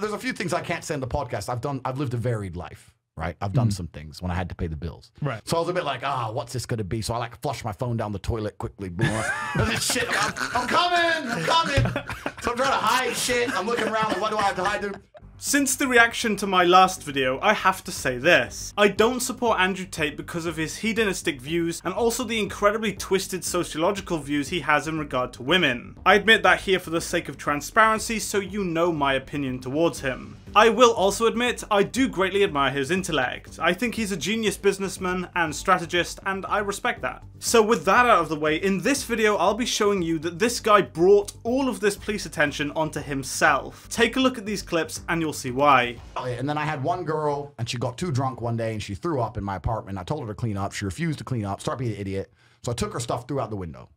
there's a few things I can't say in the podcast. I've lived a varied life, right? I've done some things when I had to pay the bills. Right. So I was a bit like, what's this going to be? So I like flush my phone down the toilet quickly. Boom. This shit, I'm coming. So I'm trying to hide shit. I'm looking around, like, what do I have to hide? Since the reaction to my last video, I have to say this. I don't support Andrew Tate because of his hedonistic views and also the incredibly twisted sociological views he has in regard to women. I admit that here for the sake of transparency, so you know my opinion towards him. I will also admit I do greatly admire his intellect. I think he's a genius businessman and strategist, and I respect that. So with that out of the way, in this video I'll be showing you that this guy brought all of this police attention onto himself. Take a look at these clips and you'll see why. And then I had one girl, and she got too drunk one day and she threw up in my apartment. I told her to clean up. She refused to clean up, started being an idiot. So I took her stuff, threw out the window.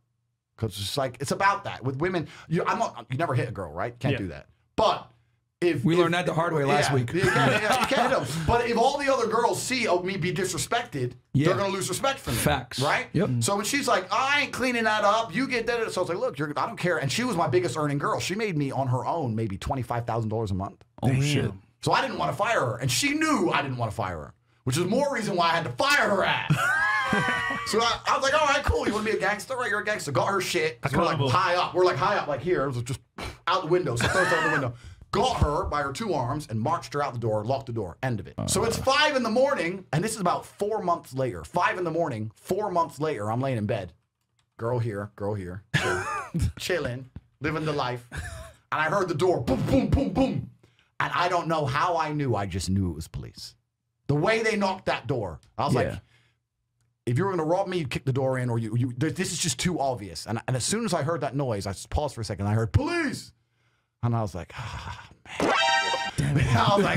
Because it's like, it's about that. With women, you never hit a girl, right? Can't do that. But we learned that the hard way last week. You can't hit them. But if all the other girls see me be disrespected, they're going to lose respect for me. Facts. Right? Yep. So when she's like, I ain't cleaning that up, you get that. So I was like, look, I don't care. And she was my biggest earning girl. She made me on her own maybe $25,000 a month. Oh, shit. So I didn't want to fire her. And she knew I didn't want to fire her, which is more reason why I had to fire her ass. So I was like, all right, cool. You want to be a gangster? Right, you're a gangster. Got her shit. We're like high up. We're like high up, like here. It was just out the window. So throws out the window. Got her by her two arms and marched her out the door, locked the door, end of it. So it's 5 in the morning, and this is about 4 months later. 5 in the morning, 4 months later, I'm laying in bed. Girl here, chilling, living the life. And I heard the door, boom, boom, boom, boom. And I don't know how I knew, I just knew it was police. The way they knocked that door, I was like, if you were going to rob me, you'd kick the door in, or this is just too obvious. And as soon as I heard that noise, I just paused for a second, I heard, police! And I was like, man. Damn it. I was like,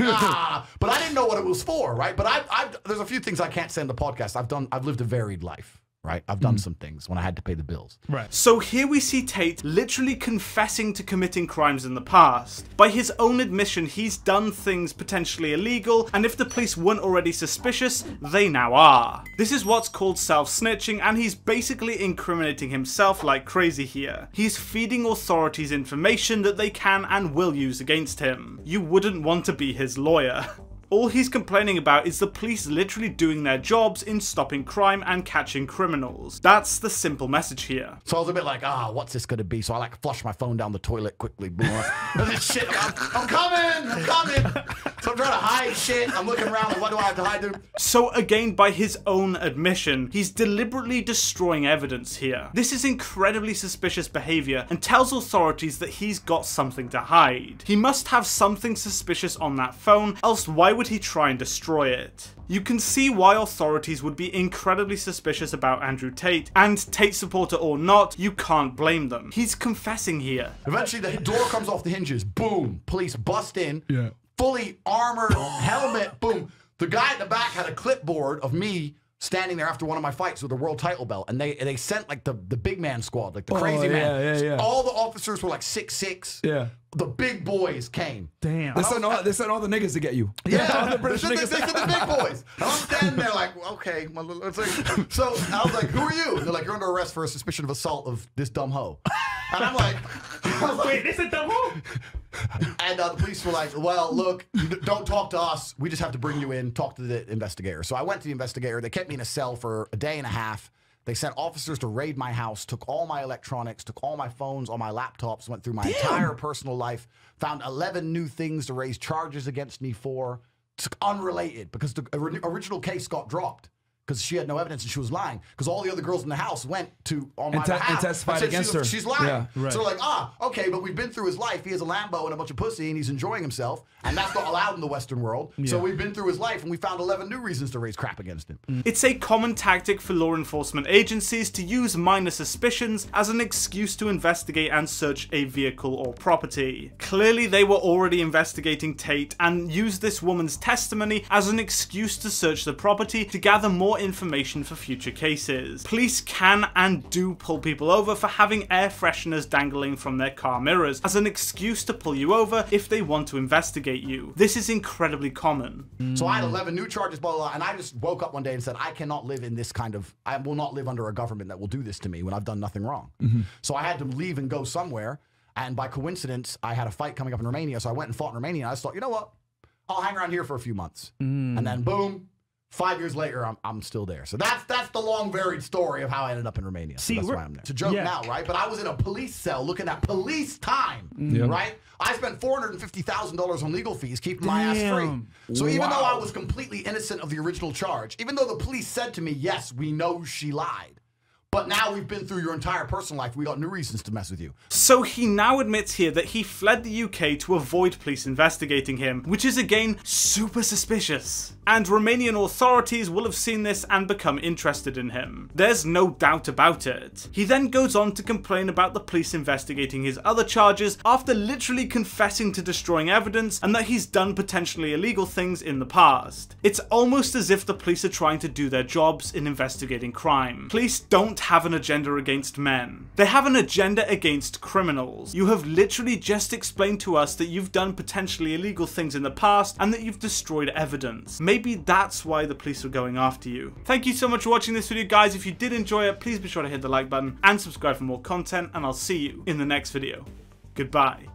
But I didn't know what it was for, right? But there's a few things I can't say in the podcast. I've lived a varied life, right? I've done some things when I had to pay the bills. Right. So here we see Tate literally confessing to committing crimes in the past. By his own admission, he's done things potentially illegal, and if the police weren't already suspicious, they now are. This is what's called self-snitching, and he's basically incriminating himself like crazy here. He's feeding authorities information that they can and will use against him. You wouldn't want to be his lawyer. All he's complaining about is the police literally doing their jobs in stopping crime and catching criminals. That's the simple message here. So I was a bit like, what's this going to be? So I like flush my phone down the toilet quickly. Boom. This shit, I'm coming. So I'm trying to hide shit. I'm looking around, like, what do I have to hide? So again, by his own admission, he's deliberately destroying evidence here. This is incredibly suspicious behavior and tells authorities that he's got something to hide. He must have something suspicious on that phone, else why would he try and destroy it? You can see why authorities would be incredibly suspicious about Andrew Tate, and Tate supporter or not, you can't blame them. He's confessing here. Eventually the door comes off the hinges, boom, police bust in, fully armored, helmet, boom. The guy at the back had a clipboard of me standing there after one of my fights with a world title belt, and they sent like the big man squad, like the crazy man. All the officers were like 6'6". Yeah. The big boys came. Damn. They sent all the niggas to get you. Yeah. All the British niggas. They said the big boys. And I'm standing there like, okay. So I was like, who are you? And they're like, you're under arrest for a suspicion of assault of this dumb hoe. And I'm like, wait, this is dumb hoe? And the police were like, well, look, don't talk to us. We just have to bring you in, talk to the investigator. So I went to the investigator. They kept me in a cell for a day and a half. They sent officers to raid my house, took all my electronics, took all my phones, all my laptops, went through my entire personal life, found 11 new things to raise charges against me for. It's unrelated because the original case got dropped because she had no evidence and she was lying. Because all the other girls in the house went to on my behalf and testified against her. She's lying. Yeah, right. So they're like, okay, but we've been through his life. He has a Lambo and a bunch of pussy and he's enjoying himself. And that's not allowed in the Western world. So we've been through his life and we found 11 new reasons to raise crap against him. It's a common tactic for law enforcement agencies to use minor suspicions as an excuse to investigate and search a vehicle or property. Clearly they were already investigating Tate and used this woman's testimony as an excuse to search the property to gather more information for future cases. Police can and do pull people over for having air fresheners dangling from their car mirrors as an excuse to pull you over if they want to investigate you. This is incredibly common. So I had 11 new charges, blah, blah, blah, and I just woke up one day and said, I cannot live in this kind of, I will not live under a government that will do this to me when I've done nothing wrong. So I had to leave and go somewhere. And by coincidence, I had a fight coming up in Romania. So I went and fought in Romania. And I just thought, you know what? I'll hang around here for a few months. And then boom, 5 years later, I'm still there. So that's the long, varied story of how I ended up in Romania. So that's why I'm there. It's a joke now, right? But I was in a police cell looking at police time, right? I spent $450,000 on legal fees keeping my ass free. So even though I was completely innocent of the original charge, even though the police said to me, yes, we know she lied, but now we've been through your entire personal life, we got new reasons to mess with you. So he now admits here that he fled the UK to avoid police investigating him, which is again super suspicious. And Romanian authorities will have seen this and become interested in him. There's no doubt about it. He then goes on to complain about the police investigating his other charges after literally confessing to destroying evidence and that he's done potentially illegal things in the past. It's almost as if the police are trying to do their jobs in investigating crime. Police don't have an agenda against men. They have an agenda against criminals. You have literally just explained to us that you've done potentially illegal things in the past and that you've destroyed evidence. Maybe that's why the police are going after you. Thank you so much for watching this video, guys. If you did enjoy it, please be sure to hit the like button and subscribe for more content, and I'll see you in the next video. Goodbye.